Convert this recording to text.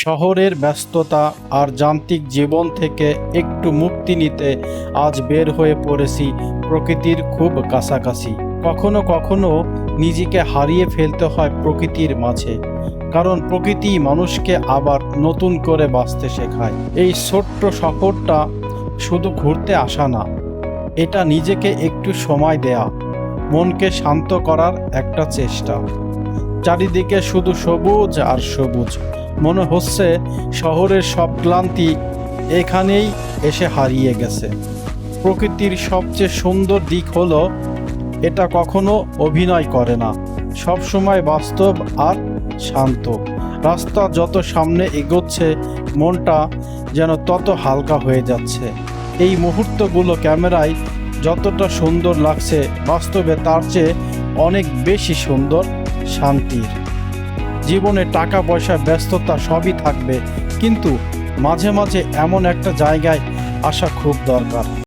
শহরের ব্যস্ততা আর যান্ত্রিক জীবন থেকে একটু মুক্তি নিতে আজ বের হয়ে পড়েছি প্রকৃতির খুব কাছাকাছি। কখনো কখনো নিজেকে হারিয়ে ফেলতে হয় প্রকৃতির মাঝে, কারণ প্রকৃতি মানুষকে আবার নতুন করে বাঁচতে শেখায়। এই ছোট্ট সফরটা শুধু ঘুরতে আসা না, এটা নিজেকে একটু সময় দেয়া, মনকে শান্ত করার একটা চেষ্টা। চারিদিকে শুধু সবুজ আর সবুজ, মনে হচ্ছে শহরের সব ক্লান্তি এখানেই এসে হারিয়ে গেছে। প্রকৃতির সবচেয়ে সুন্দর দিক হলো এটা কখনো অভিনয় করে না, সব সময় বাস্তব আর শান্ত। রাস্তা যত সামনে এগোচ্ছে মনটা যেন তত হালকা হয়ে যাচ্ছে। এই মুহূর্তগুলো ক্যামেরায় যতটা সুন্দর লাগছে, বাস্তবে তার চেয়ে অনেক বেশি সুন্দর, শান্তির। জীবনে টাকা পয়সা ব্যস্ততা সবই থাকবে, কিন্তু মাঝে মাঝে এমন একটা জায়গায় আসা খুব দরকার।